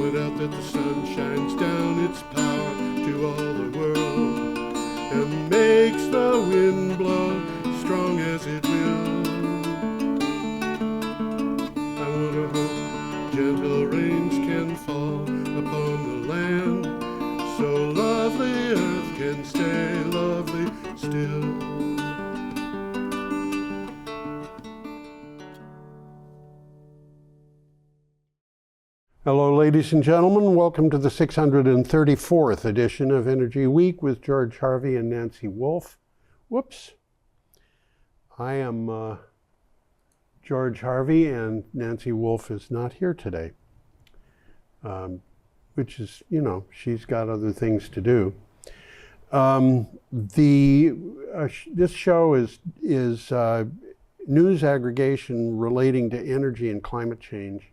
point out that the sun shines down its power to all the world and makes the wind blow strong as it will. I wonder how gentle rains can fall upon the land, so lovely earth can stay lovely still. Hello, ladies and gentlemen. Welcome to the 634th edition of Energy Week with George Harvey and Nancy Wolfe. Whoops. I am George Harvey, and Nancy Wolfe is not here today, which is, you know, she's got other things to do. This show is news aggregation relating to energy and climate change.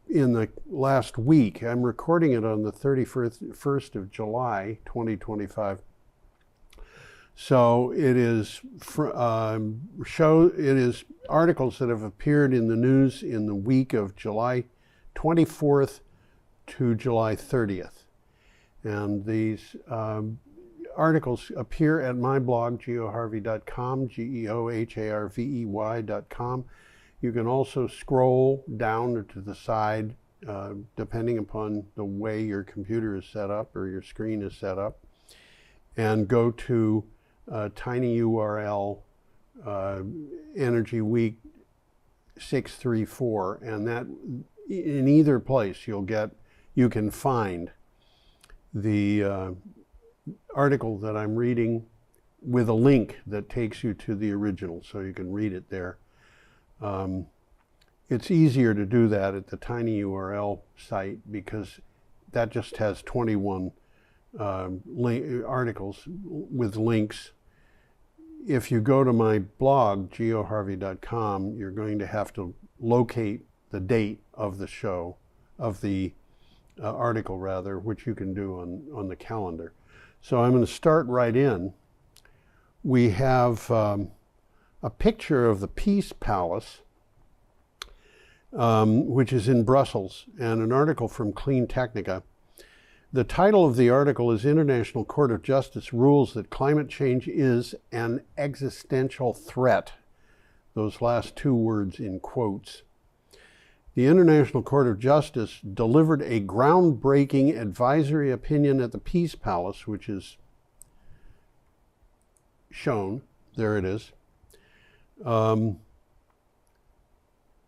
In the last week. I'm recording it on the 31st of July, 2025. So it is articles that have appeared in the news in the week of July 24th to July 30th. And these articles appear at my blog, geoharvey.com, geoharvey.com. You can also scroll down or to the side, depending upon the way your computer is set up or your screen is set up, and go to tiny URL, Energy Week 634, and that in either place you can find the article that I'm reading with a link that takes you to the original, so you can read it there. It's easier to do that at the tiny URL site because that just has 21 articles with links. If you go to my blog, geoharvey.com, you're going to have to locate the date of the show, of the article rather, which you can do on the calendar. So I'm going to start right in. We have a picture of the Peace Palace, which is in Brussels, and an article from Clean Technica. The title of the article is International Court of Justice Rules that Climate Change is an Existential Threat. Those last two words in quotes. The International Court of Justice delivered a groundbreaking advisory opinion at the Peace Palace, which is shown. There it is.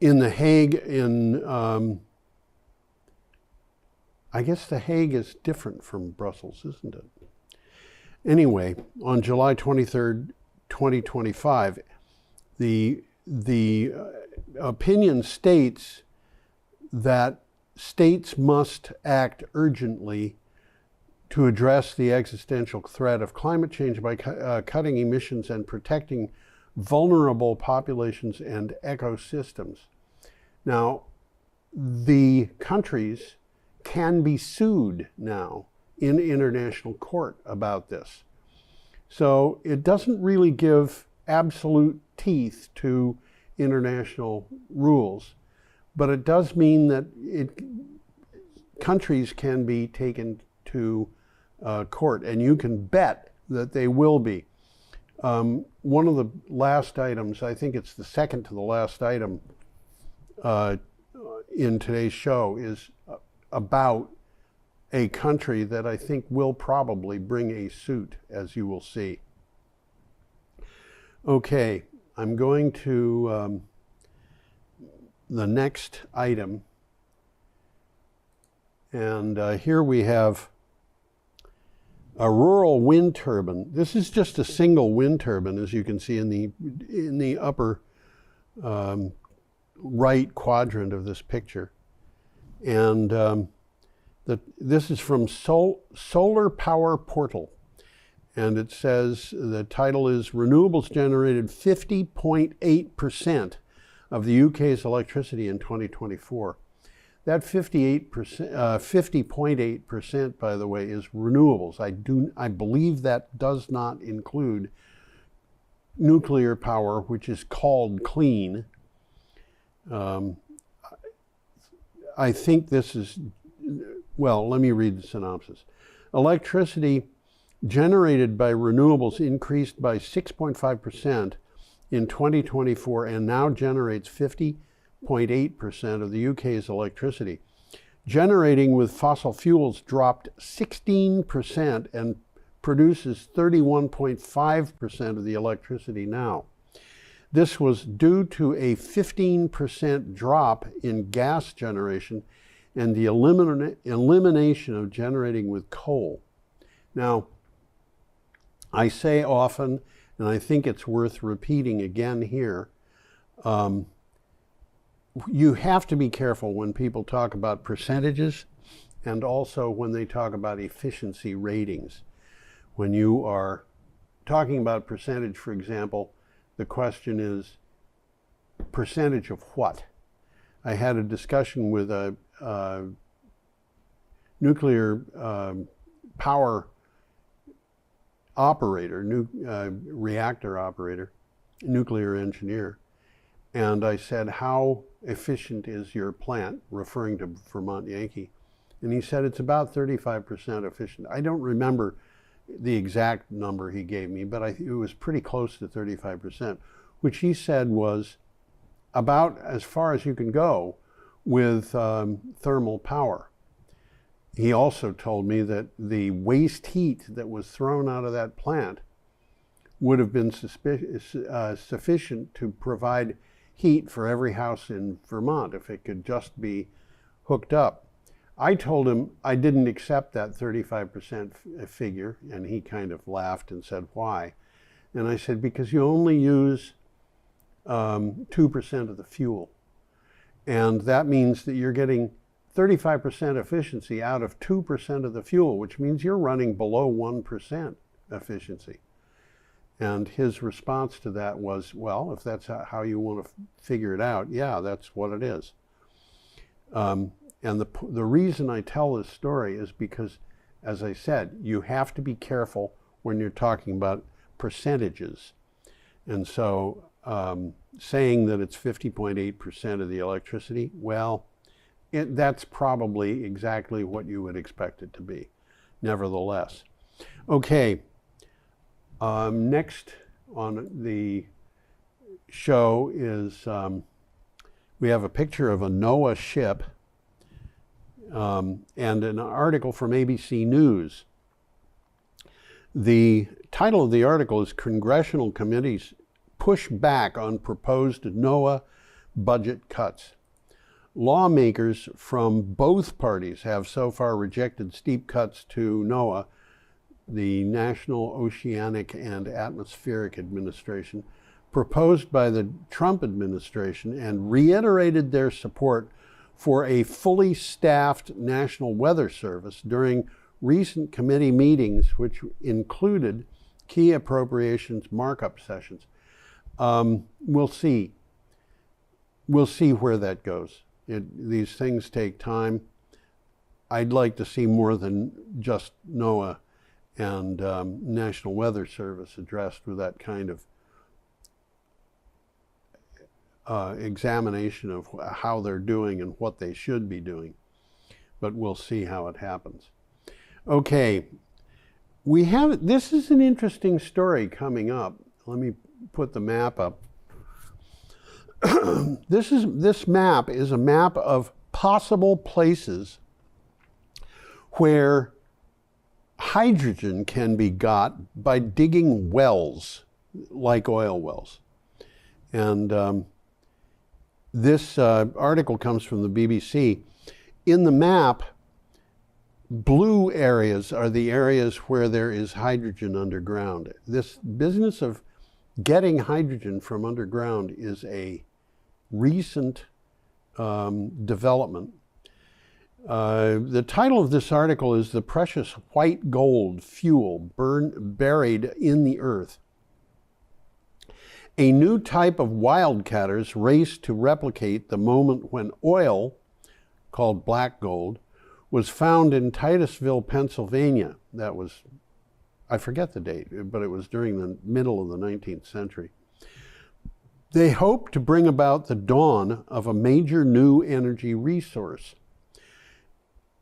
In The Hague, I guess The Hague is different from Brussels, isn't it? Anyway, on July 23rd, 2025, the opinion states that states must act urgently to address the existential threat of climate change by cutting emissions and protecting vulnerable populations and ecosystems. Now, the countries can be sued now in international court about this. So it doesn't really give absolute teeth to international rules, but it does mean that countries can be taken to court, and you can bet that they will be. One of the last items, I think it's the second to the last item in today's show, is about a country that I think will probably bring a suit, as you will see. Okay, I'm going to the next item, and here we have a rural wind turbine. This is just a single wind turbine, as you can see in the upper right quadrant of this picture. And this is from Solar Power Portal. And it says, the title is Renewables generated 50.8% of the UK's electricity in 2024. That 50.8%, by the way, is renewables. I believe that does not include nuclear power, which is called clean. I think this is, well, let me read the synopsis. Electricity generated by renewables increased by 6.5% in 2024 and now generates 50.8% of the UK's electricity. Generating with fossil fuels dropped 16% and produces 31.5% of the electricity now. This was due to a 15% drop in gas generation and the elimination of generating with coal. Now, I say often, and I think it's worth repeating again here, you have to be careful when people talk about percentages and also when they talk about efficiency ratings. When you are talking about percentage, for example, the question is percentage of what? I had a discussion with a nuclear power operator, reactor operator, nuclear engineer, and I said, how efficient is your plant, referring to Vermont Yankee? And he said, it's about 35% efficient. I don't remember the exact number he gave me, but it was pretty close to 35%, which he said was about as far as you can go with thermal power. He also told me that the waste heat that was thrown out of that plant would have been sufficient to provide heat for every house in Vermont if it could just be hooked up. I told him I didn't accept that 35% figure, and he kind of laughed and said, why? And I said, because you only use 2% of the fuel. And that means that you're getting 35% efficiency out of 2% of the fuel, which means you're running below 1% efficiency. And his response to that was, well, if that's how you want to figure it out, yeah, that's what it is. And the reason I tell this story is because, as I said, you have to be careful when you're talking about percentages. And so saying that it's 50.8% of the electricity, well, that's probably exactly what you would expect it to be, nevertheless. Okay, next on the show is we have a picture of a NOAA ship and an article from ABC News. The title of the article is Congressional Committees Push Back on Proposed NOAA Budget Cuts. Lawmakers from both parties have so far rejected steep cuts to NOAA, the National Oceanic and Atmospheric Administration, proposed by the Trump administration, and reiterated their support for a fully staffed National Weather Service during recent committee meetings, which included key appropriations markup sessions. We'll see. We'll see where that goes. These things take time. I'd like to see more than just NOAA and National Weather Service addressed with that kind of examination of how they're doing and what they should be doing. But we'll see how it happens. Okay, this is an interesting story coming up. Let me put the map up. This map is a map of possible places where hydrogen can be got by digging wells, like oil wells. And this article comes from the BBC. In the map, blue areas are the areas where there is hydrogen underground. This business of getting hydrogen from underground is a recent development. The title of this article is The Precious White Gold Fuel Buried in the Earth. A new type of wildcatters race to replicate the moment when oil, called black gold, was found in Titusville, Pennsylvania. That was, I forget the date, but it was during the middle of the 19th century. They hope to bring about the dawn of a major new energy resource.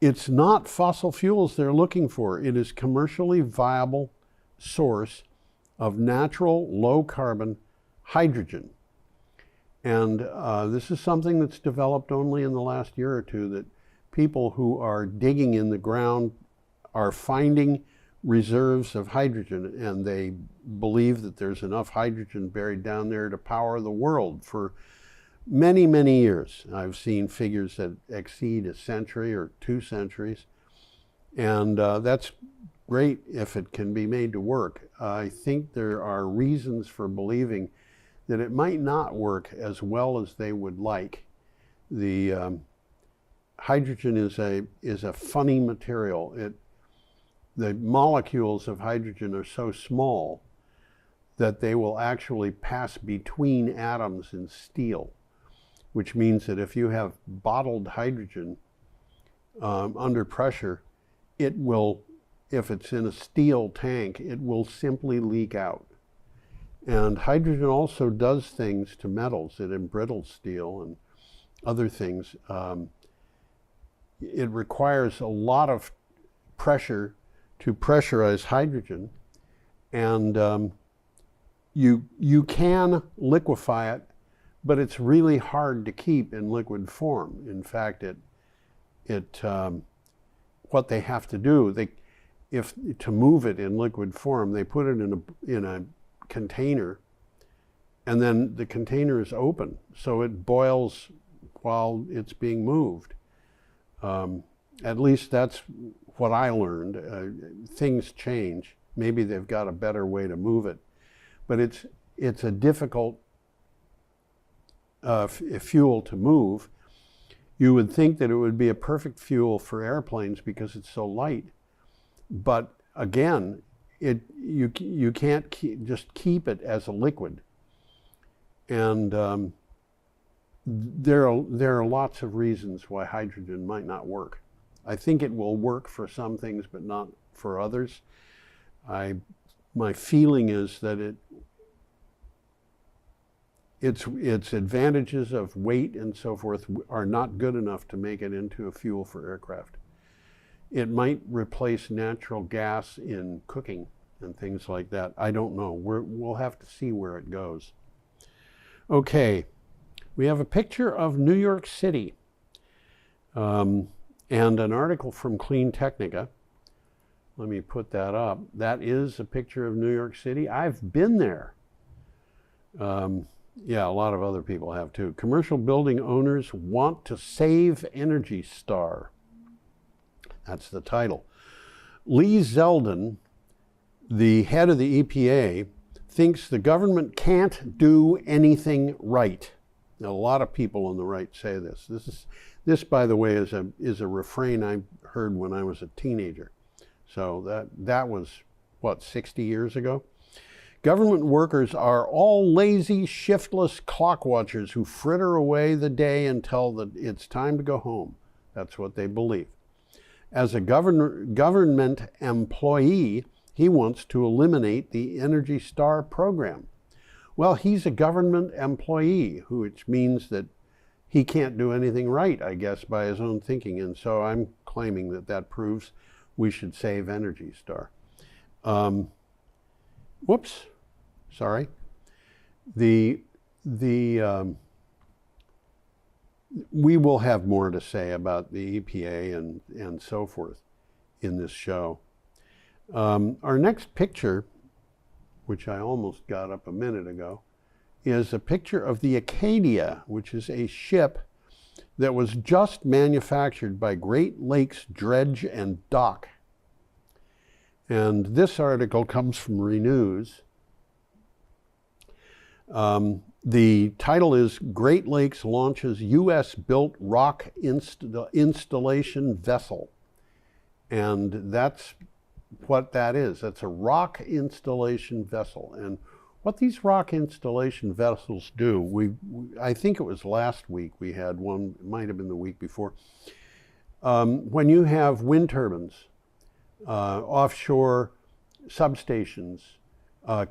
it's not fossil fuels they're looking for. It is commercially viable source of natural, low-carbon hydrogen. And this is something that's developed only in the last year or two, that people who are digging in the ground are finding reserves of hydrogen, and they believe that there's enough hydrogen buried down there to power the world for many, many years. I've seen figures that exceed a century or 2 centuries, and that's great if it can be made to work. I think there are reasons for believing that it might not work as well as they would like. The hydrogen is a funny material. The molecules of hydrogen are so small that they will actually pass between atoms in steel, which means that if you have bottled hydrogen under pressure, it will, if it's in a steel tank, it will simply leak out. And hydrogen also does things to metals. It embrittles steel and other things. It requires a lot of pressure to pressurize hydrogen, and you can liquefy it, but it's really hard to keep in liquid form. In fact, what they have to do, to move it in liquid form, they put it in a container, and then the container is open, so it boils while it's being moved. At least that's what I learned. Things change. Maybe they've got a better way to move it, but it's a difficult fuel to move. You would think that it would be a perfect fuel for airplanes because it's so light, but again, you can't just keep it as a liquid, and there are lots of reasons why hydrogen might not work. I think it will work for some things, but not for others. My feeling is that its advantages of weight and so forth are not good enough to make it into a fuel for aircraft. It might replace natural gas in cooking and things like that. I don't know. We'll have to see where it goes. Okay, we have a picture of New York City. And an article from Clean Technica. Let me put that up. That is a picture of New York City. I've been there. Yeah, a lot of other people have too. Commercial building owners want to save Energy Star. That's the title. Lee Zeldin, the head of the EPA, thinks the government can't do anything right. Now, a lot of people on the right say this. This, by the way, is a refrain I heard when I was a teenager. So that was, what, 60 years ago? Government workers are all lazy, shiftless clock watchers who fritter away the day until it's time to go home. That's what they believe. As a government employee, he wants to eliminate the Energy Star program. Well, he's a government employee, which means that he can't do anything right, I guess, by his own thinking. And so I'm claiming that proves we should save Energy Star. Whoops, sorry. We will have more to say about the EPA and so forth in this show. Our next picture, which I almost got up a minute ago, is a picture of the Acadia, which is a ship that was just manufactured by Great Lakes Dredge and Dock. And this article comes from Renews. The title is Great Lakes Launches U.S.-Built Rock Installation Vessel. And that's what that is. That's a rock installation vessel. And what these rock installation vessels do, I think it was last week we had one, it might have been the week before. When you have wind turbines, offshore substations,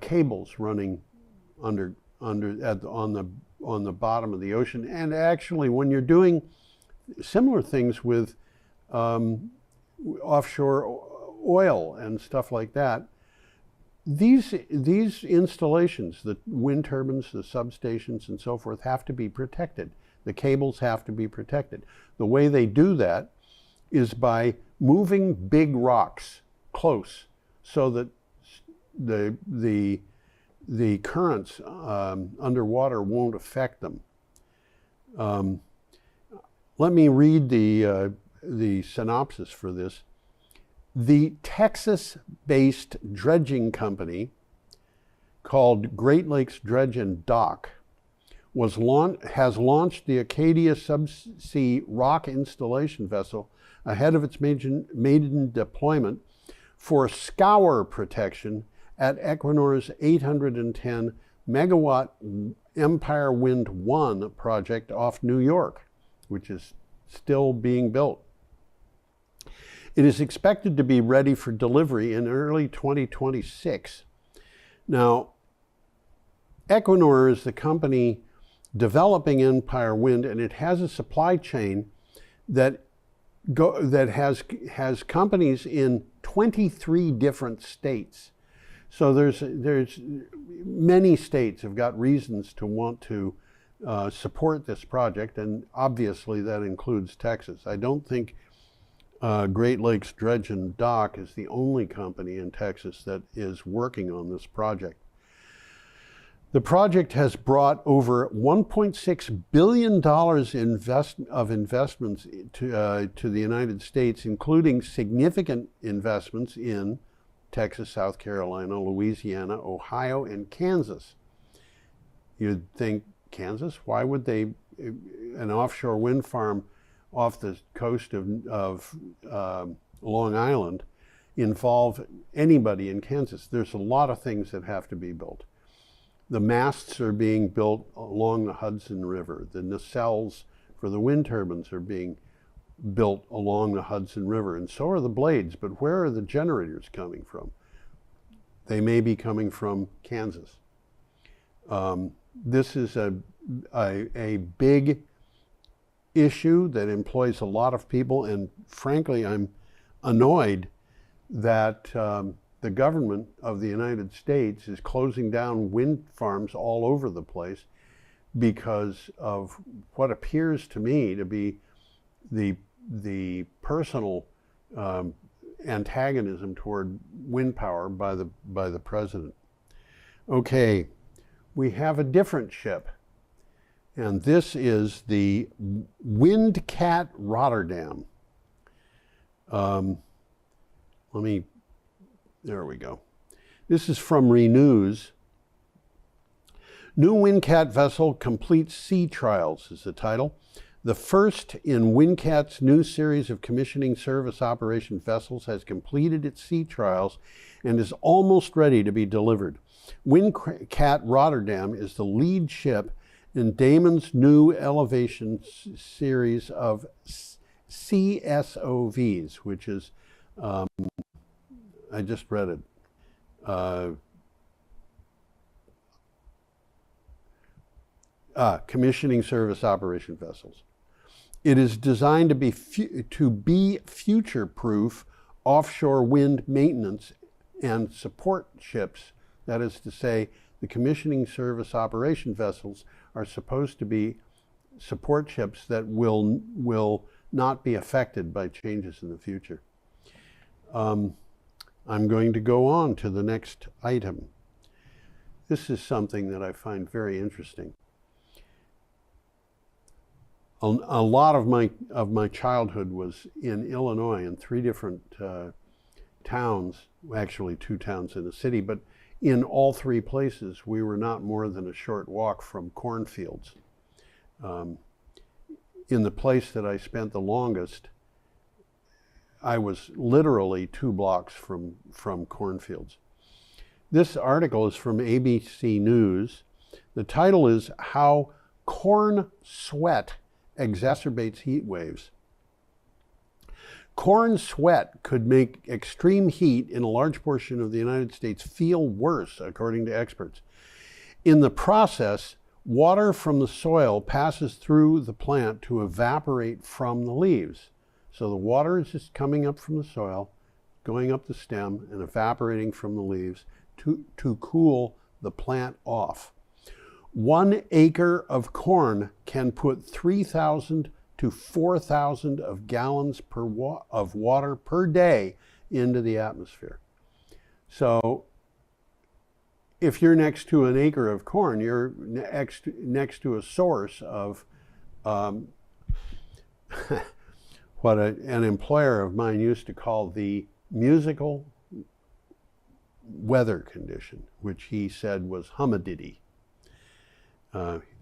cables running on the bottom of the ocean, and actually when you're doing similar things with offshore oil and stuff like that. These installations, the wind turbines, the substations, and so forth, have to be protected. The cables have to be protected. The way they do that is by moving big rocks close so that the currents underwater won't affect them. Let me read the synopsis for this. The Texas-based dredging company called Great Lakes Dredge and Dock has launched the Acadia subsea rock installation vessel ahead of its maiden deployment for scour protection at Equinor's 810 megawatt Empire Wind 1 project off New York, which is still being built. It is expected to be ready for delivery in early 2026. Now, Equinor is the company developing Empire Wind, and it has a supply chain that has companies in 23 different states. So there's many states have got reasons to want to support this project, and obviously that includes Texas. I don't think Great Lakes Dredge and Dock is the only company in Texas that is working on this project. The project has brought over $1.6 billion of investments to the United States, including significant investments in Texas, South Carolina, Louisiana, Ohio, and Kansas. You'd think, Kansas? Why would they, an offshore wind farm off the coast of Long Island, involve anybody in Kansas? There's a lot of things that have to be built. The masts are being built along the Hudson River. The nacelles for the wind turbines are being built along the Hudson River, and so are the blades. But where are the generators coming from? They may be coming from Kansas. This is a big issue that employs a lot of people, and frankly, I'm annoyed that the government of the United States is closing down wind farms all over the place because of what appears to me to be the personal antagonism toward wind power by the president. Okay, we have a different ship, and this is the Windcat Rotterdam. There we go. This is from Renews. New Windcat vessel completes sea trials is the title. The first in Windcat's new series of commissioning service operation vessels has completed its sea trials and is almost ready to be delivered. Windcat Rotterdam is the lead ship in Damon's new elevation series of CSOVs, which is, I just read it, commissioning service operation vessels. It is designed to be future-proof offshore wind maintenance and support ships. That is to say, the commissioning service operation vessels are supposed to be support ships that will not be affected by changes in the future. I'm going to go on to the next item. This is something that I find very interesting. A lot of my childhood was in Illinois, in 3 different towns, actually 2 towns in a city, but in all 3 places we were not more than a short walk from cornfields. In the place that I spent the longest, I was literally 2 blocks from cornfields. This article is from ABC News. The title is How Corn Sweat Exacerbates Heat Waves. Corn sweat could make extreme heat in a large portion of the United States feel worse, according to experts. In the process, water from the soil passes through the plant to evaporate from the leaves. So the water is just coming up from the soil, going up the stem and evaporating from the leaves to cool the plant off. 1 acre of corn can put 3,000 to 4,000 of gallons of water per day into the atmosphere. So if you're next to an acre of corn, you're next to a source of what an employer of mine used to call the musical weather condition, which he said was humidity.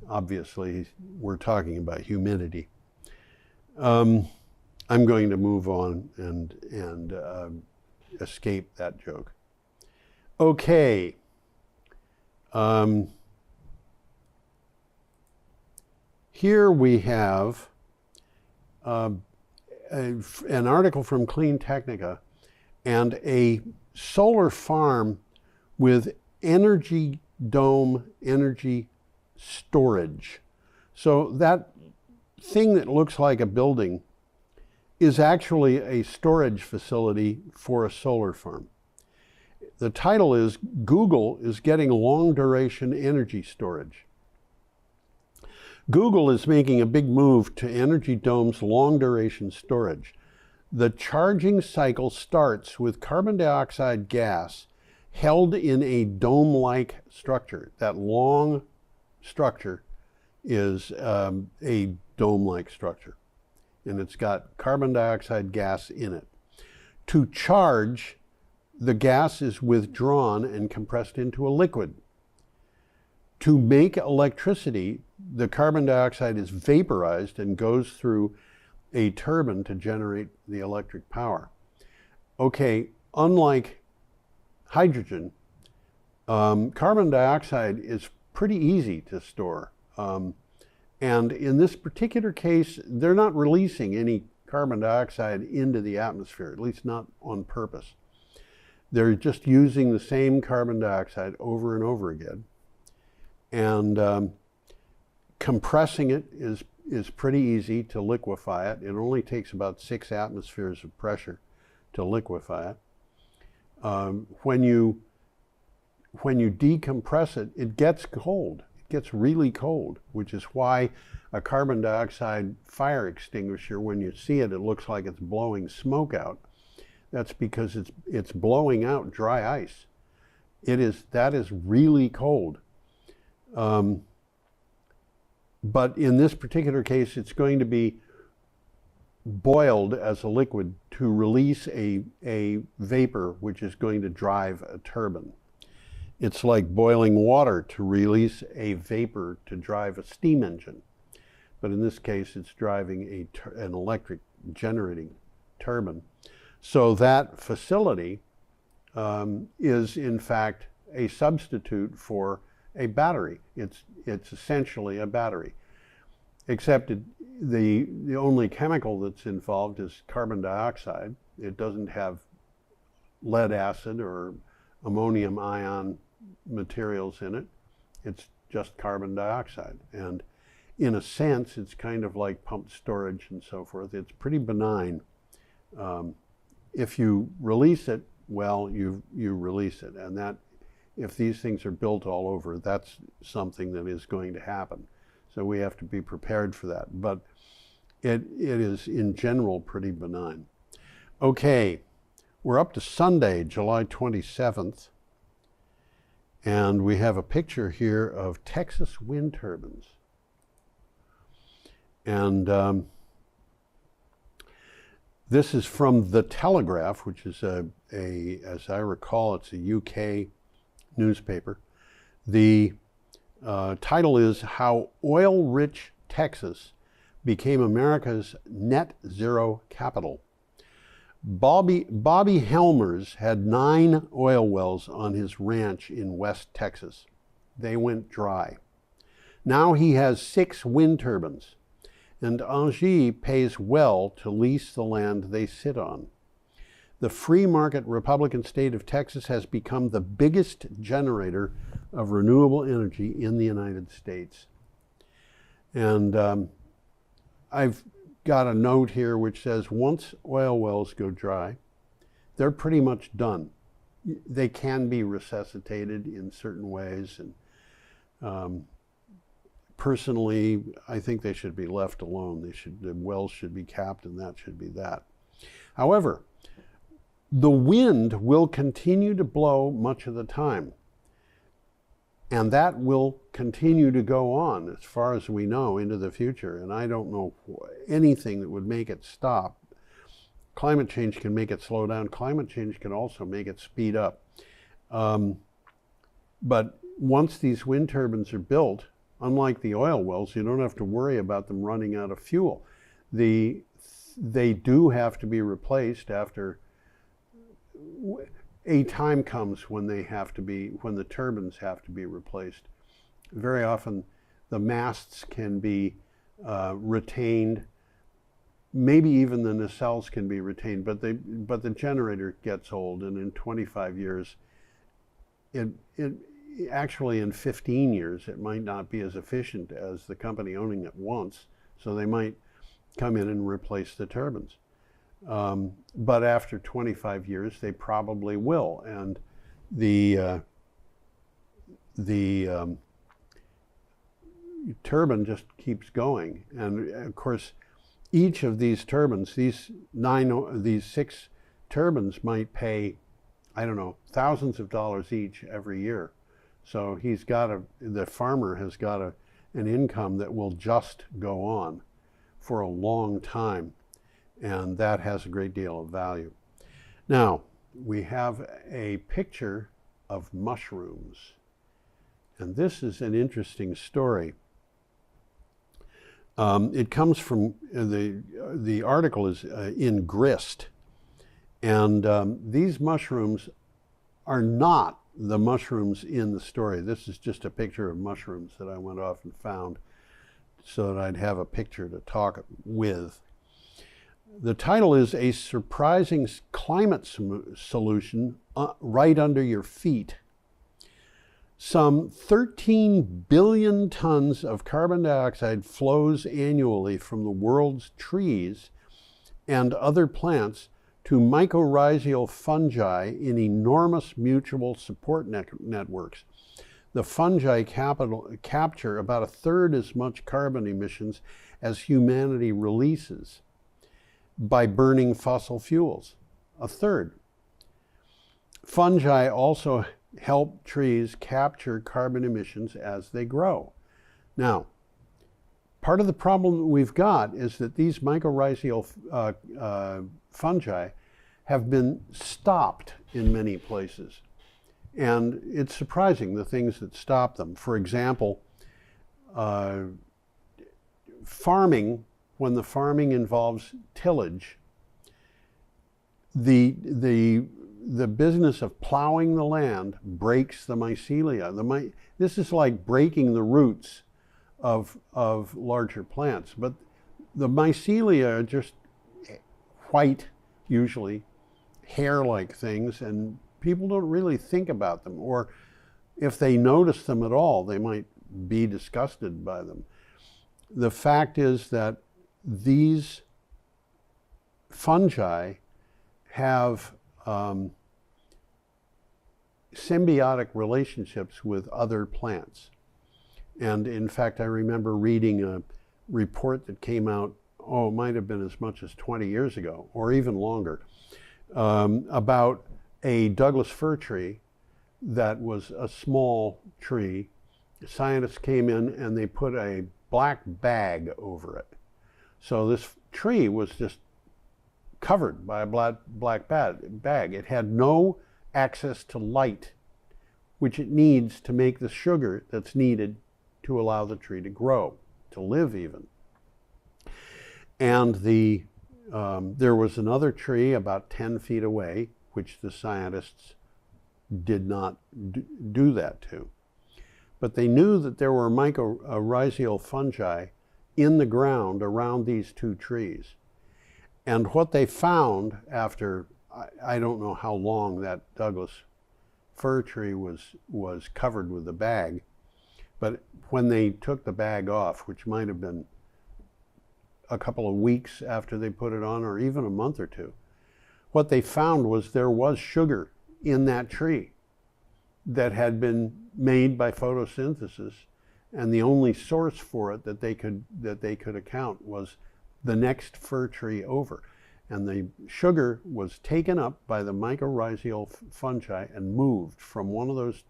Obviously, we're talking about humidity. I'm going to move on and escape that joke. Okay. Here we have an article from Clean Technica and a solar farm with energy dome energy storage. So that thing that looks like a building is actually a storage facility for a solar farm. The title is Google is Getting Long Duration Energy Storage. Google is making a big move to Energy Dome's long duration storage. The charging cycle starts with carbon dioxide gas held in a dome-like structure. That long structure is a dome-like structure, and it's got carbon dioxide gas in it. To charge, the gas is withdrawn and compressed into a liquid. To make electricity, the carbon dioxide is vaporized and goes through a turbine to generate the electric power. Okay, unlike hydrogen, carbon dioxide is pretty easy to store. And in this particular case, they're not releasing any carbon dioxide into the atmosphere, at least not on purpose. They're just using the same carbon dioxide over and over again. And compressing it is pretty easy to liquefy it. It only takes about 6 atmospheres of pressure to liquefy it. When you decompress it, it gets cold. It gets really cold, which is why a carbon dioxide fire extinguisher, when you see it, it looks like it's blowing smoke out. That's because it's blowing out dry ice. That is really cold. But in this particular case, it's going to be boiled as a liquid to release a vapor which is going to drive a turbine. It's like boiling water to release a vapor to drive a steam engine. But in this case, it's driving an electric generating turbine. So that facility is in fact a substitute for a battery. It's essentially a battery, except the only chemical that's involved is carbon dioxide. It doesn't have lead acid or ammonium ion materials in it. It's just carbon dioxide. And in a sense, it's kind of like pumped storage and so forth. It's pretty benign. If you release it, well, you release it. And that, if these things are built all over, that's something that is going to happen. So we have to be prepared for that. But it is, in general, pretty benign. Okay, we're up to Sunday, July 27th. And we have a picture here of Texas wind turbines. And this is from The Telegraph, which is as I recall, it's a UK newspaper. The title is How Oil-Rich Texas Became America's Net Zero Capital. Bobby Helmers had 9 oil wells on his ranch in West Texas. They went dry. Now he has 6 wind turbines, and Angie pays well to lease the land they sit on. The free market Republican state of Texas has become the biggest generator of renewable energy in the United States. And I've got a note here which says once oil wells go dry, they're pretty much done. They can be resuscitated in certain ways, and personally, I think they should be left alone. The wells should be capped, and that should be that. However, the wind will continue to blow much of the time, and that will continue to go on as far as we know into the future. And I don't know anything that would make it stop. Climate change can make it slow down. Climate change can also make it speed up. But once these wind turbines are built, unlike the oil wells, you don't have to worry about them running out of fuel. They do have to be replaced after a time comes when the turbines have to be replaced. Very often the masts can be retained. Maybe even the nacelles can be retained, but the generator gets old, and in 25 years, actually in 15 years, it might not be as efficient as the company owning it wants, so they might come in and replace the turbines. But after 25 years, they probably will, and the turbine just keeps going. And of course, each of these turbines, these 6 turbines might pay, I don't know, thousands of dollars each every year. So the farmer has got an income that will just go on for a long time. And that has a great deal of value. Now, we have a picture of mushrooms. And this is an interesting story. It comes from, the article is in Grist. And these mushrooms are not the mushrooms in the story. This is just a picture of mushrooms that I went off and found so that I'd have a picture to talk with. The title is A Surprising Climate Solution Right Under Your Feet. Some 13 billion tons of carbon dioxide flows annually from the world's trees and other plants to mycorrhizal fungi in enormous mutual support networks. The fungi capture about 1/3 as much carbon emissions as humanity releases by burning fossil fuels. 1/3. Fungi also help trees capture carbon emissions as they grow. Now, part of the problem that we've got is that these mycorrhizal fungi have been stopped in many places. And it's surprising the things that stop them. For example, farming, when the farming involves tillage, the business of plowing the land breaks the mycelia. This is like breaking the roots of larger plants. But the mycelia are just white, usually, hair-like things, and people don't really think about them. Or if they notice them at all, they might be disgusted by them. The fact is that these fungi have symbiotic relationships with other plants. And in fact, I remember reading a report that came out, it might have been as much as 20 years ago, or even longer, about a Douglas fir tree that was a small tree. Scientists came in and they put a black bag over it. So this tree was just covered by a black bag. It had no access to light, which it needs to make the sugar that's needed to allow the tree to grow, to live even. And there was another tree about 10 feet away, which the scientists did not do that to. But they knew that there were mycorrhizal fungi in the ground around these two trees. And what they found after, I don't know how long that Douglas fir tree was covered with a bag, but when they took the bag off, which might have been a couple of weeks after they put it on, or even a month or two. What they found was there was sugar in that tree that had been made by photosynthesis, and the only source for it that they could account was the next fir tree over. And the sugar was taken up by the mycorrhizal fungi and moved from one of those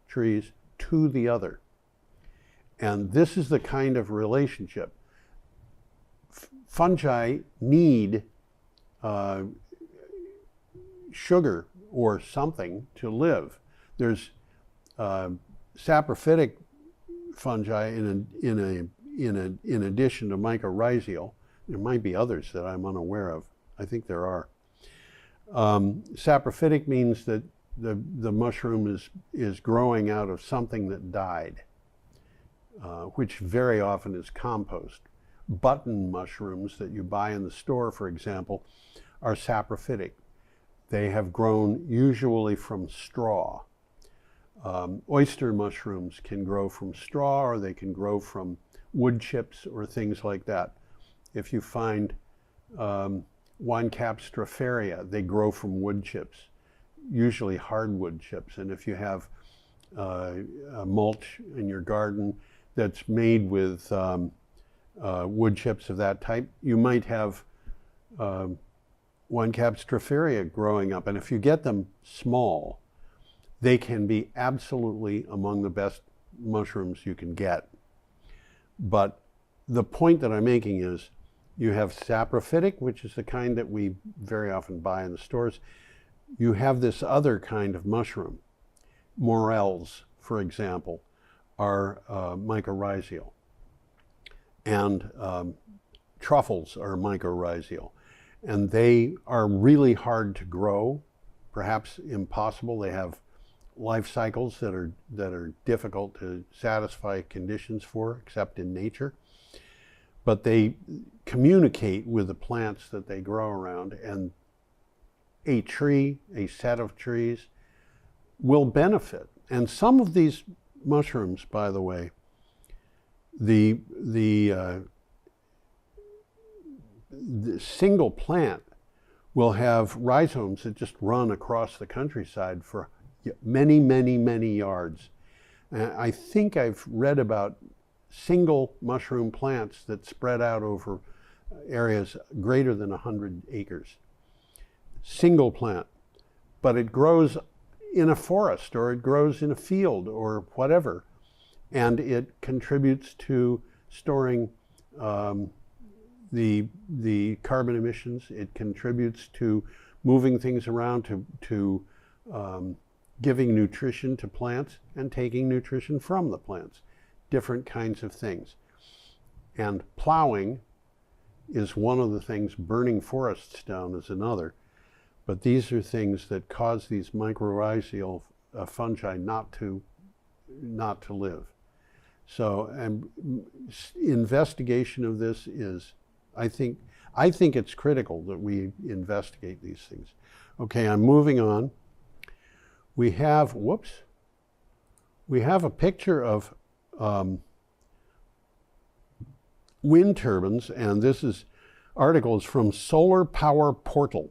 trees to the other. And this is the kind of relationship. Fungi need sugar or something to live. There's saprophytic fungi in addition to mycorrhizal. There might be others that I'm unaware of. I think there are. Saprophytic means that the mushroom is growing out of something that died, which very often is compost. Button mushrooms that you buy in the store, for example, are saprophytic. They have grown usually from straw. Oyster mushrooms can grow from straw, or they can grow from wood chips or things like that. If you find Wine-cap stropharia, they grow from wood chips, usually hardwood chips. And if you have a mulch in your garden that's made with wood chips of that type, you might have Wine-cap stropharia growing up. And if you get them small, they can be absolutely among the best mushrooms you can get. But the point that I'm making is, you have saprophytic, which is the kind that we very often buy in the stores. You have this other kind of mushroom. Morels, for example, are mycorrhizal. And truffles are mycorrhizal. And they are really hard to grow, perhaps impossible. They have life cycles that are difficult to satisfy conditions for, except in nature. But they communicate with the plants that they grow around, and a tree, a set of trees, will benefit. And some of these mushrooms, by the way, the single plant will have rhizomes that just run across the countryside for many, many, many yards. And I think I've read about single mushroom plants that spread out over areas greater than 100 acres. Single plant, but it grows in a forest, or it grows in a field, or whatever, and it contributes to storing the carbon emissions. It contributes to moving things around, to giving nutrition to plants and taking nutrition from the plants. Different kinds of things. And plowing is one of the things, burning forests down is another. But these are things that cause these mycorrhizal fungi not to live. So investigation of this is, I think it's critical that we investigate these things. Okay, I'm moving on. We have a picture of wind turbines, and this article is from Solar Power Portal.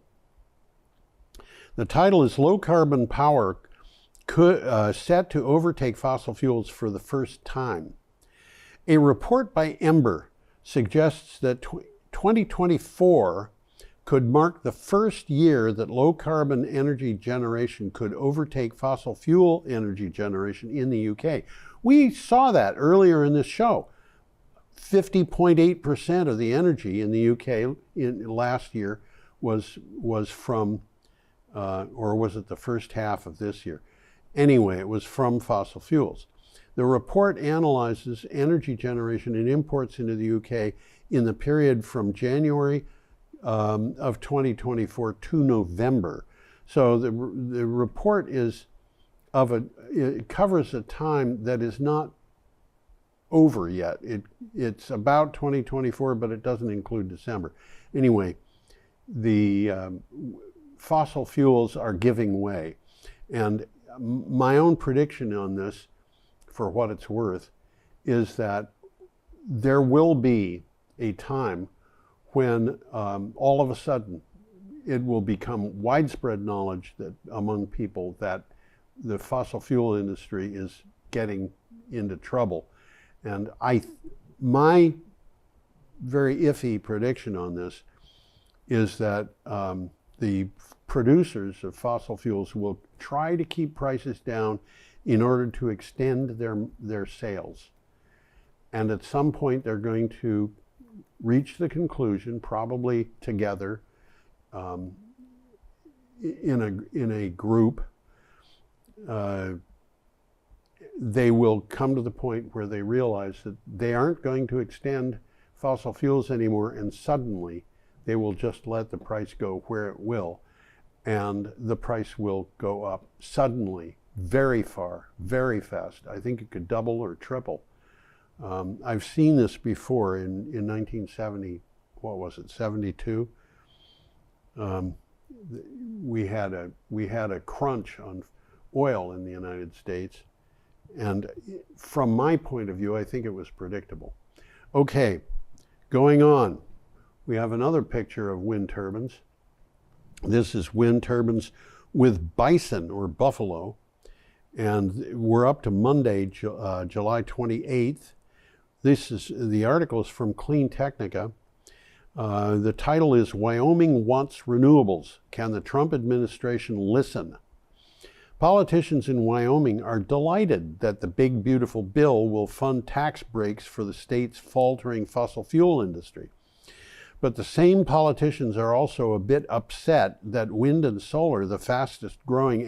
The title is "Low Carbon Power Set to Overtake Fossil Fuels for the First Time." A report by Ember suggests that 2024 could mark the first year that low carbon energy generation could overtake fossil fuel energy generation in the UK. We saw that earlier in this show. 50.8% of the energy in the UK last year was from, or was it the first half of this year? Anyway, it was from fossil fuels. The report analyzes energy generation and imports into the UK in the period from January of 2024 to November. So the report is it covers a time that is not over yet. It's about 2024, but it doesn't include December. Anyway, the fossil fuels are giving way. And my own prediction on this, for what it's worth, is that there will be a time when all of a sudden it will become widespread knowledge that among people that the fossil fuel industry is getting into trouble. And my very iffy prediction on this is that the producers of fossil fuels will try to keep prices down in order to extend their sales. And at some point they're going to reach the conclusion, probably together in a group, they will come to the point where they realize that they aren't going to extend fossil fuels anymore, and suddenly they will just let the price go where it will, and the price will go up suddenly, very far, very fast. I think it could double or triple. I've seen this before in 1970, what was it, 72? We had a crunch on oil in the United States, and from my point of view, I think it was predictable. Okay, going on, we have another picture of wind turbines. This is wind turbines with bison or buffalo, and we're up to Monday, July 28th. The article is from Clean Technica. The title is Wyoming Wants Renewables. Can the Trump administration listen? Politicians in Wyoming are delighted that the big beautiful bill will fund tax breaks for the state's faltering fossil fuel industry. But the same politicians are also a bit upset that wind and solar, the fastest growing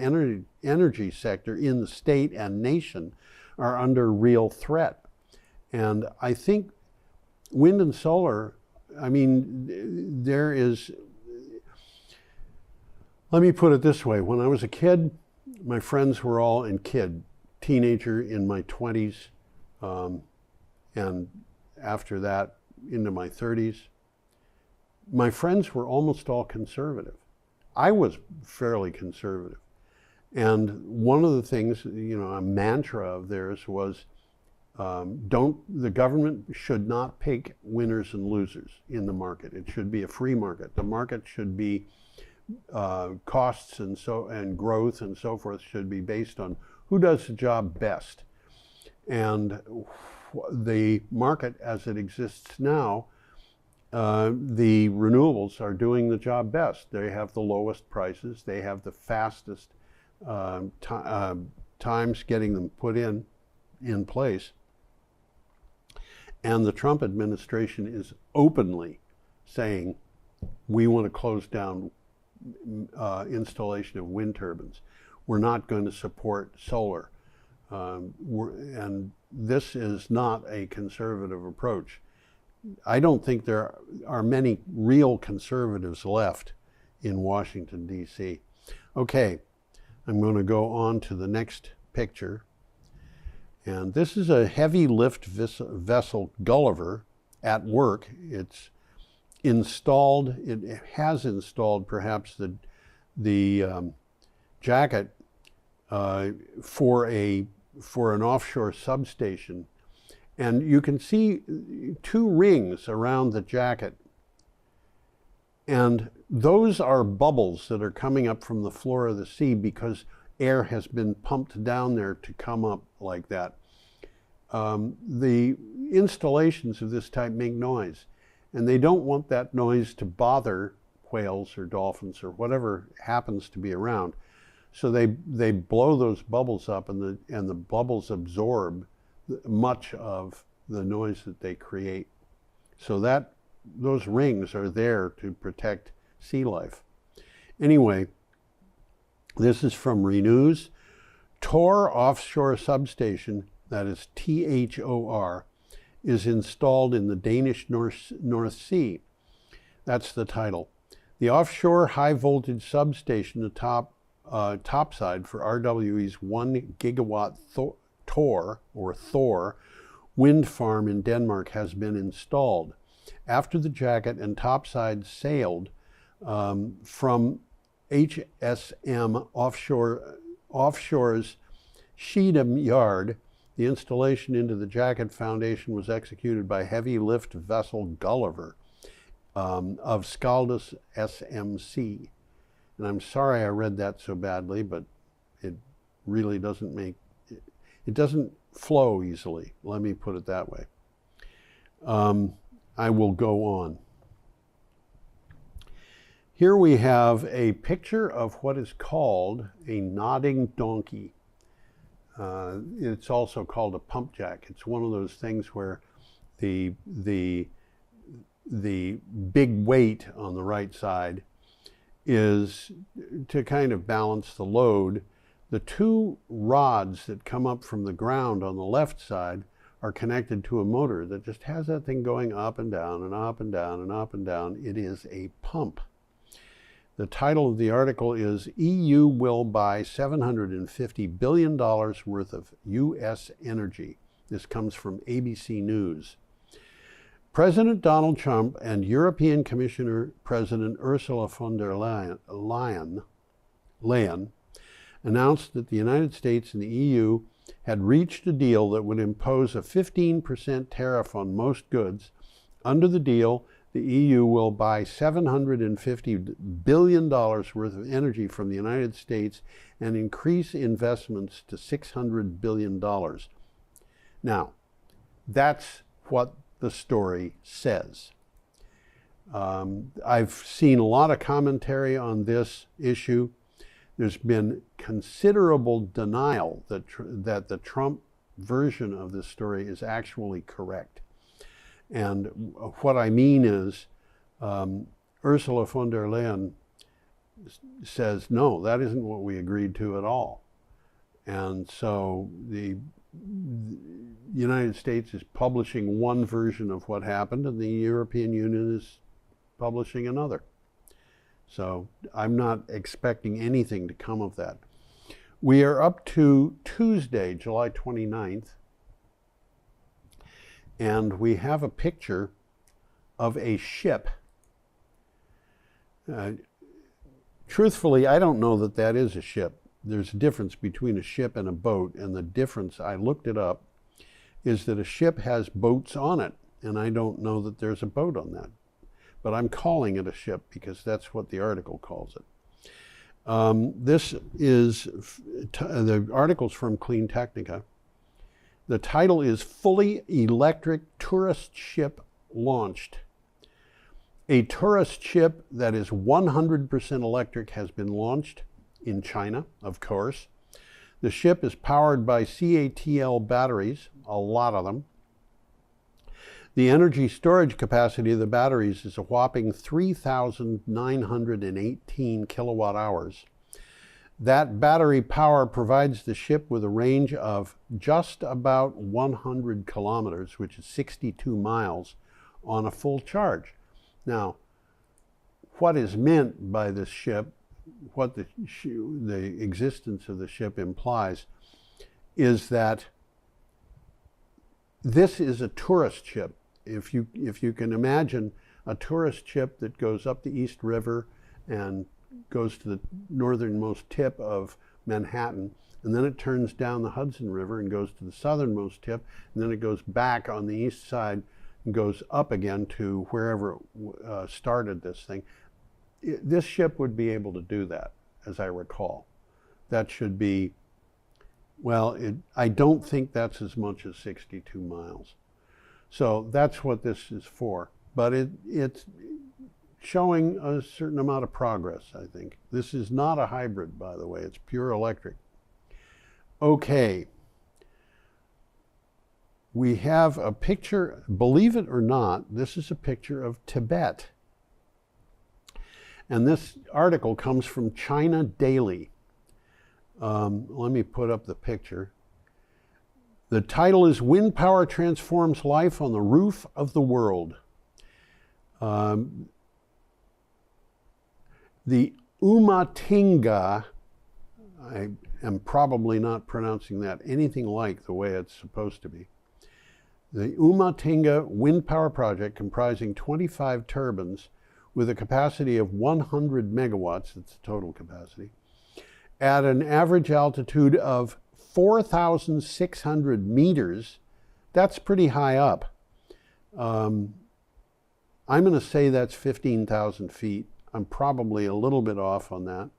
energy sector in the state and nation, are under real threat. And I think wind and solar, I mean, let me put it this way. When I was a kid, my friends were all, teenager in my 20s, and after that into my 30s, my friends were almost all conservative. I was fairly conservative. And one of the things, a mantra of theirs was, the government should not pick winners and losers in the market. It should be a free market. The market should be costs and growth and so forth should be based on who does the job best. And the market as it exists now, the renewables are doing the job best. They have the lowest prices. They have the fastest times getting them put in place. And the Trump administration is openly saying, we want to close down installation of wind turbines. We're not going to support solar. And this is not a conservative approach. I don't think there are many real conservatives left in Washington, D.C. Okay, I'm going to go on to the next picture. And this is a heavy lift vessel Gulliver at work. It's installed, it has installed perhaps the jacket for an offshore substation. And you can see two rings around the jacket. And those are bubbles that are coming up from the floor of the sea because air has been pumped down there to come up like that. The installations of this type make noise, and they don't want that noise to bother whales or dolphins or whatever happens to be around. So they blow those bubbles up, and the bubbles absorb much of the noise that they create. So those rings are there to protect sea life. Anyway, this is from Renews. Tor offshore substation, that is THOR, is installed in the Danish North Sea. That's the title. The offshore high voltage substation, the topside for RWE's 1 gigawatt Thor wind farm in Denmark has been installed. After the jacket and topside sailed from HSM Offshore's Schiedam Yard, the installation into the jacket foundation was executed by heavy lift vessel Gulliver. of Scaldus SMC. And I'm sorry I read that so badly, but it really doesn't it doesn't flow easily. Let me put it that way. I will go on. Here we have a picture of what is called a nodding donkey. It's also called a pump jack. It's one of those things where the big weight on the right side is to kind of balance the load. The two rods that come up from the ground on the left side are connected to a motor that just has that thing going up and down and up and down and up and down. It is a pump. The title of the article is EU will buy $750 billion worth of U.S. energy. This comes from ABC News. President Donald Trump and European Commissioner President Ursula von der Leyen announced that the United States and the EU had reached a deal that would impose a 15% tariff on most goods. Under the deal, the EU will buy $750 billion worth of energy from the United States and increase investments to $600 billion. Now, that's what the story says. I've seen a lot of commentary on this issue. There's been considerable denial that the Trump version of this story is actually correct. And what I mean is Ursula von der Leyen says, no, that isn't what we agreed to at all. And so the United States is publishing one version of what happened, and the European Union is publishing another. So I'm not expecting anything to come of that. We are up to Tuesday, July 29th, and we have a picture of a ship. Truthfully, I don't know that that is a ship. There's a difference between a ship and a boat, and the difference, I looked it up, is that a ship has boats on it, and I don't know that there's a boat on that. But I'm calling it a ship because that's what the article calls it. This is, the article's from Clean Technica. The title is Fully Electric Tourist Ship Launched. A tourist ship that is 100% electric has been launched in China, of course. The ship is powered by CATL batteries, a lot of them. The energy storage capacity of the batteries is a whopping 3,918 kilowatt hours. That battery power provides the ship with a range of just about 100 kilometers, which is 62 miles, on a full charge. Now, what is meant by this ship, what the existence of the ship implies, is that this is a tourist ship. If you can imagine a tourist ship that goes up the East River and goes to the northernmost tip of Manhattan, and then it turns down the Hudson River and goes to the southernmost tip, and then it goes back on the east side and goes up again to wherever it started this thing. This ship would be able to do that, as I recall. That should be, well, I don't think that's as much as 62 miles. So that's what this is for. But it's showing a certain amount of progress, I think. This is not a hybrid, by the way. It's pure electric. Okay. We have a picture, believe it or not, this is a picture of Tibet. And this article comes from China Daily. Let me put up the picture. The title is Wind Power Transforms Life on the Roof of the World. The Umatinga, I am probably not pronouncing that anything like the way it's supposed to be. The Umatinga wind power project, comprising 25 turbines with a capacity of 100 megawatts, that's the total capacity, at an average altitude of 4,600 meters. That's pretty high up. I'm going to say that's 15,000 feet. I'm probably a little bit off on that.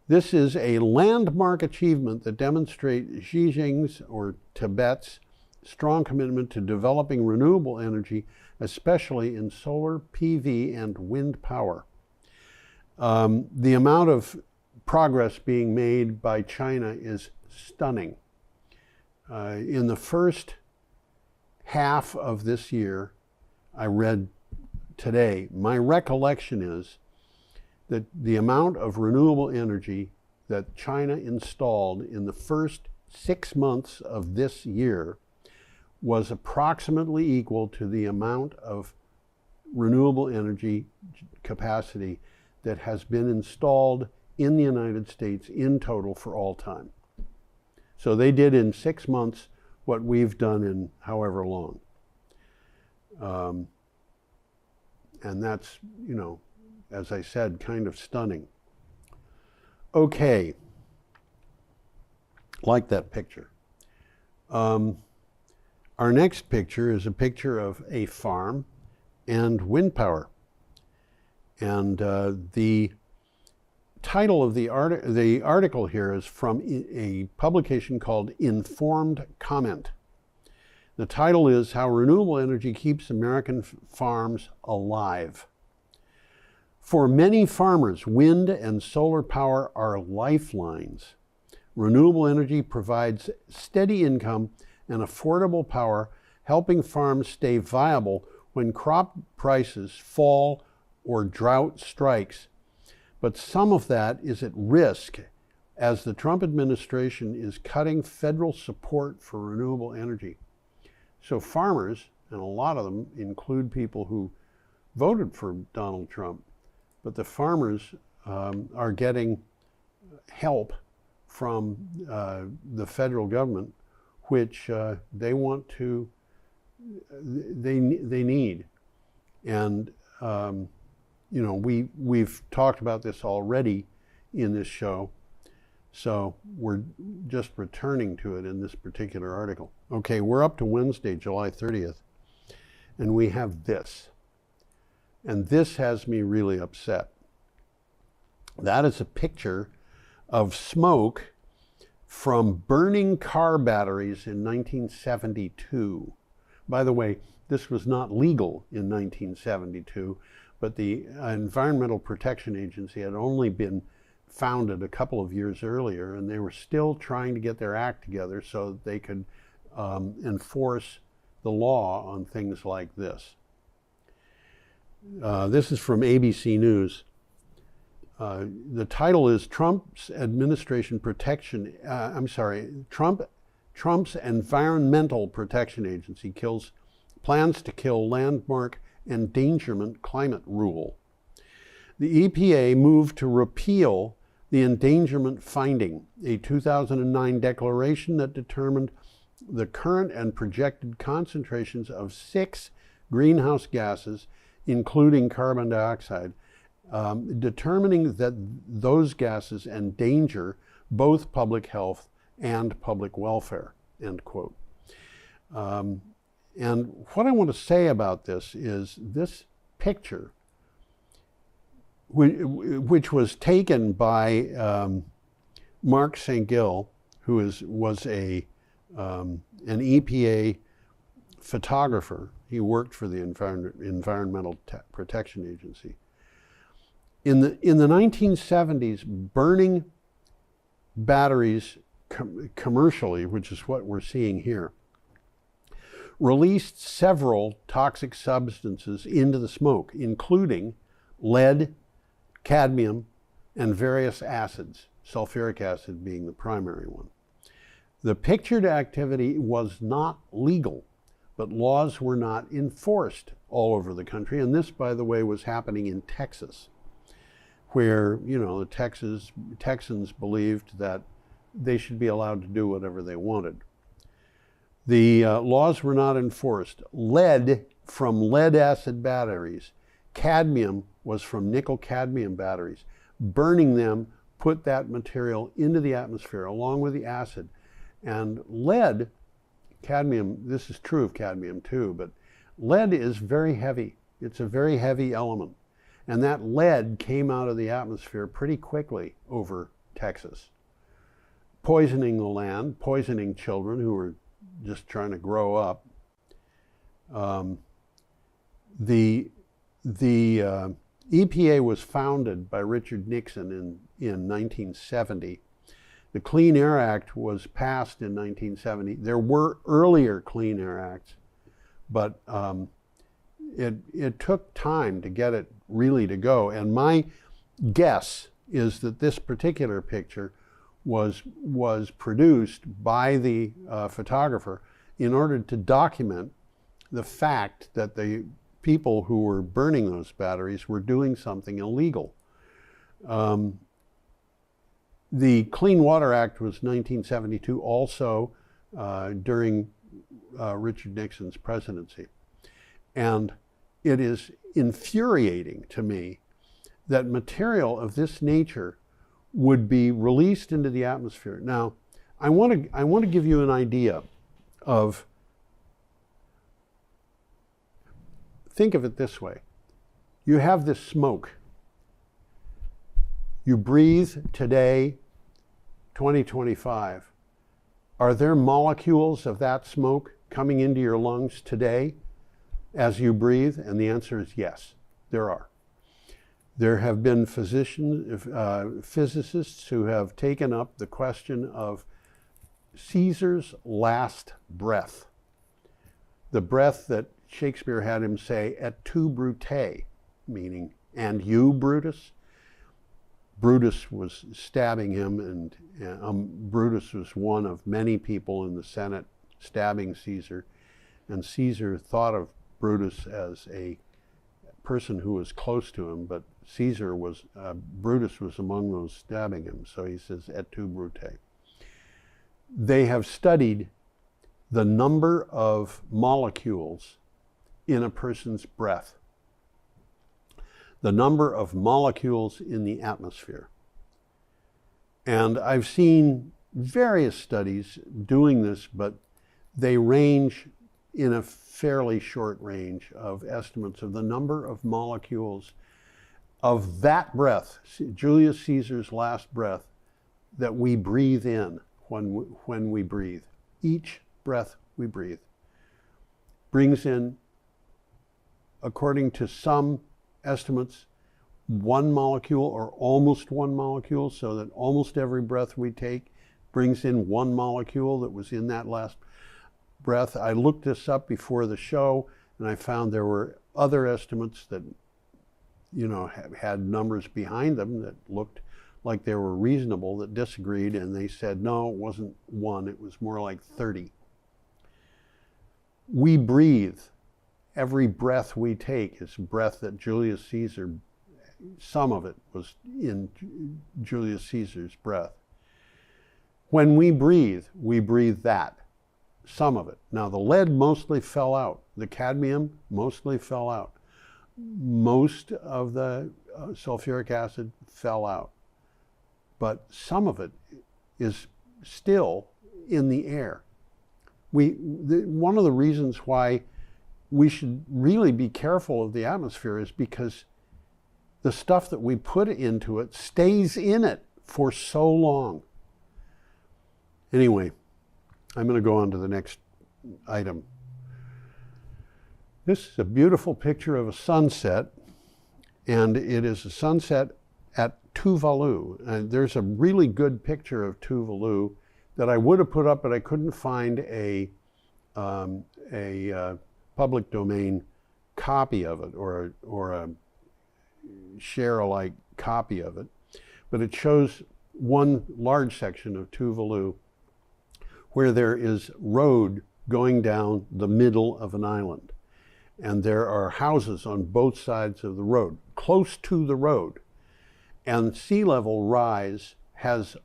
This is a landmark achievement that demonstrates Xi Jinping's, or Tibet's, strong commitment to developing renewable energy, especially in solar, PV, and wind power. The amount of progress being made by China is stunning. In the first half of this year, I read today, my recollection is that the amount of renewable energy that China installed in the first 6 months of this year was approximately equal to the amount of renewable energy capacity that has been installed in the United States in total for all time. So they did in 6 months what we've done in however long. And that's, you know, as I said, kind of stunning. Okay, like that picture. Our next picture is a picture of a farm and wind power. And the title of the article here is from a publication called Informed Comment. The title is How Renewable Energy Keeps American Farms Alive. For many farmers, wind and solar power are lifelines. Renewable energy provides steady income and affordable power, helping farms stay viable when crop prices fall or drought strikes. But some of that is at risk as the Trump administration is cutting federal support for renewable energy. So farmers, and a lot of them include people who voted for Donald Trump, but the farmers are getting help from the federal government, which they want to, they need. And you know, we've talked about this already in this show, so we're just returning to it in this particular article. Okay, we're up to Wednesday, July 30th, and we have this. And this has me really upset. That is a picture of smoke from burning car batteries in 1972. By the way, this was not legal in 1972, but the Environmental Protection Agency had only been founded a couple of years earlier, and they were still trying to get their act together so that they could enforce the law on things like this. This is from ABC News. The title is Trump's Administration Protection, Trump's Environmental Protection Agency plans to kill landmark endangerment climate rule. The EPA moved to repeal the endangerment finding, a 2009 declaration that determined the current and projected concentrations of 6 greenhouse gases, including carbon dioxide, determining that those gases endanger both public health and public welfare, end quote. And what I want to say about this is this picture, which was taken by Mark St. Gil, who was an EPA photographer. He worked for the Environmental Protection Agency. In the 1970s, burning batteries commercially, which is what we're seeing here, released several toxic substances into the smoke, including lead, cadmium, and various acids, sulfuric acid being the primary one. The pictured activity was not legal, but laws were not enforced all over the country. And this, by the way, was happening in Texas, where, you know, the Texans believed that they should be allowed to do whatever they wanted. The laws were not enforced. Lead from lead acid batteries, cadmium was from nickel cadmium batteries. Burning them put that material into the atmosphere along with the acid. And lead, cadmium, this is true of cadmium too, but lead is very heavy. It's a very heavy element. And that lead came out of the atmosphere pretty quickly over Texas, poisoning the land, poisoning children who were just trying to grow up. The EPA was founded by Richard Nixon in 1970. The Clean Air Act was passed in 1970. There were earlier Clean Air Acts, but it took time to get it really to go. And my guess is that this particular picture was produced by the photographer in order to document the fact that the people who were burning those batteries were doing something illegal. The Clean Water Act was 1972, also during Richard Nixon's presidency. And it is infuriating to me that material of this nature would be released into the atmosphere. Now, I want to give you an idea of, think of it this way. You have this smoke. You breathe today, 2025. Are there molecules of that smoke coming into your lungs today as you breathe? And the answer is yes, there are. There have been physicists who have taken up the question of Caesar's last breath. The breath that Shakespeare had him say, et tu, Brute, meaning, and you, Brutus? Brutus was stabbing him, and Brutus was one of many people in the Senate stabbing Caesar, and Caesar thought of Brutus as a person who was close to him, but Brutus was among those stabbing him, so he says, et tu, Brute. They have studied the number of molecules in a person's breath, the number of molecules in the atmosphere. And I've seen various studies doing this, but they range in a fairly short range of estimates of the number of molecules of that breath, Julius Caesar's last breath, that we breathe in when we breathe. Each breath we breathe brings in, according to some estimates, one molecule or almost one molecule, so that almost every breath we take brings in one molecule that was in that last breath. I looked this up before the show, and I found there were other estimates that, had numbers behind them that looked like they were reasonable, that disagreed, and they said, no, it wasn't one, it was more like 30. We breathe. Every breath we take is breath that Julius Caesar, some of it was in Julius Caesar's breath. When we breathe that, some of it. Now, the lead mostly fell out. The cadmium mostly fell out. Most of the sulfuric acid fell out. But some of it is still in the air. One of the reasons why we should really be careful of the atmosphere is because the stuff that we put into it stays in it for so long. Anyway, I'm going to go on to the next item. This is a beautiful picture of a sunset, and it is a sunset at Tuvalu. And there's a really good picture of Tuvalu that I would have put up, but I couldn't find a public domain copy of it or a share-alike copy of it. But it shows one large section of Tuvalu where there is road going down the middle of an island. And there are houses on both sides of the road, close to the road. And sea level rise has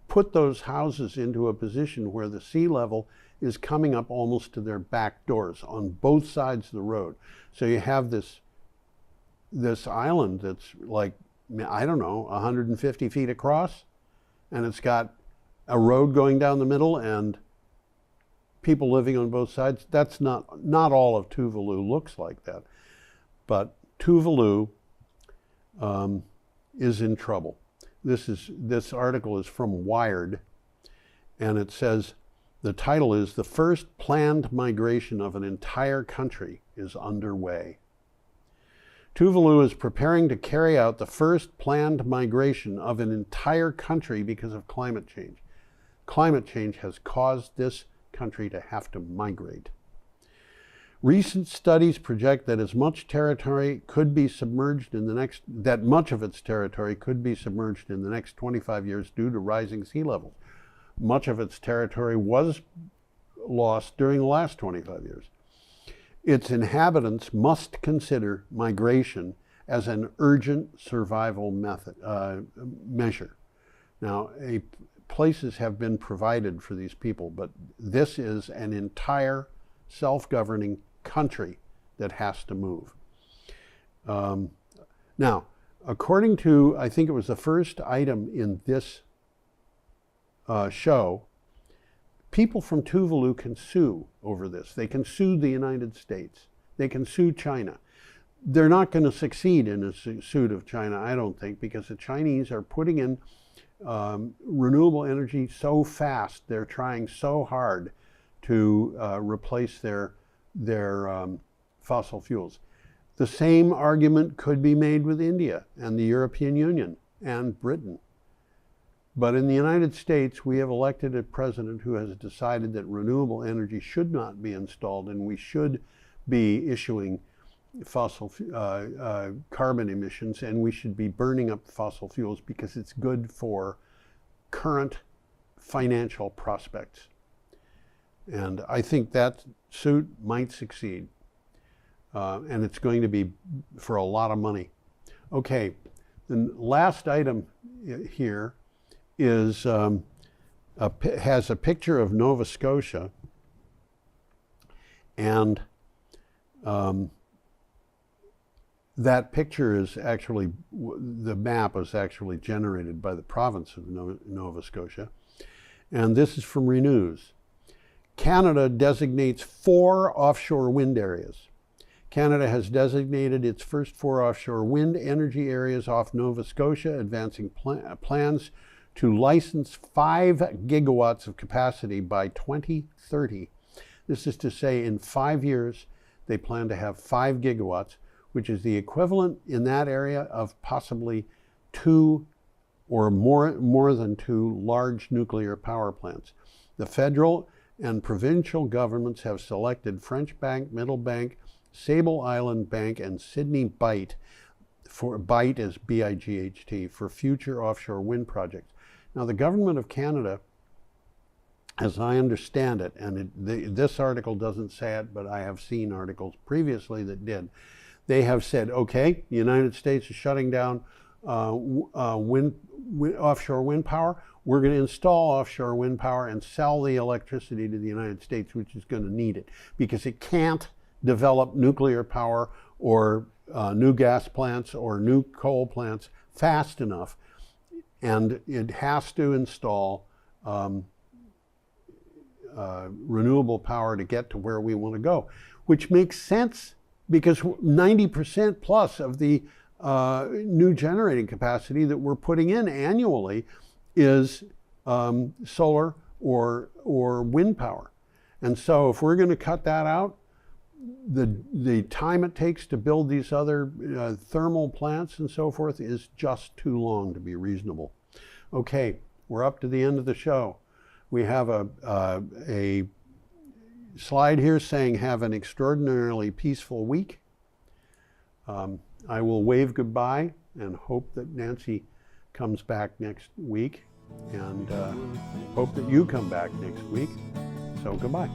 put those houses into a position where the sea level is coming up almost to their back doors on both sides of the road. So you have this island that's like, I don't know, 150 feet across, and it's got a road going down the middle and people living on both sides. That's not all of Tuvalu looks like that. but Tuvalu is in trouble. This article is from Wired, and it says, the title is, "The First Planned Migration of an Entire Country is Underway." Tuvalu is preparing to carry out the first planned migration of an entire country because of climate change. Climate change has caused this country to have to migrate. Recent studies project that much of its territory could be submerged in the next 25 years due to rising sea levels. Much of its territory was lost during the last 25 years. Its inhabitants must consider migration as an urgent survival measure. Now, places have been provided for these people, but this is an entire self-governing country that has to move. Now, according to, I think it was the first item in this show, people from Tuvalu can sue over this. They can sue the United States. They can sue China. They're not going to succeed in a suit of China, I don't think, because the Chinese are putting in renewable energy so fast. They're trying so hard to replace their fossil fuels. The same argument could be made with India and the European Union and Britain. But in the United States, we have elected a president who has decided that renewable energy should not be installed, and we should be issuing carbon emissions, and we should be burning up fossil fuels because it's good for current financial prospects. And I think that suit might succeed. And it's going to be for a lot of money. Okay, the last item here is has a picture of Nova Scotia, and that picture is actually, the map is actually generated by the province of Nova Scotia, and this is from Renews. Canada designates 4 offshore wind areas. Canada has designated its first 4 offshore wind energy areas off Nova Scotia, advancing plans to license 5 gigawatts of capacity by 2030. This is to say, in 5 years, they plan to have 5 gigawatts, which is the equivalent in that area of possibly 2 or more than 2 large nuclear power plants. The federal and provincial governments have selected French Bank, Middlebank, Sable Island Bank, and Sydney Bight, for Bight is B-I-G-H-T, for future offshore wind projects. Now, the government of Canada, as I understand it, and this article doesn't say it, but I have seen articles previously that did, they have said, okay, the United States is shutting down offshore wind power. We're going to install offshore wind power and sell the electricity to the United States, which is going to need it, because it can't develop nuclear power or new gas plants or new coal plants fast enough. And it has to install renewable power to get to where we want to go, which makes sense because 90% plus of the new generating capacity that we're putting in annually is solar or wind power. And so if we're going to cut that out, the time it takes to build these other thermal plants and so forth is just too long to be reasonable. Okay, we're up to the end of the show. We have a slide here saying have an extraordinarily peaceful week. I will wave goodbye and hope that Nancy comes back next week, and hope that you come back next week. So goodbye.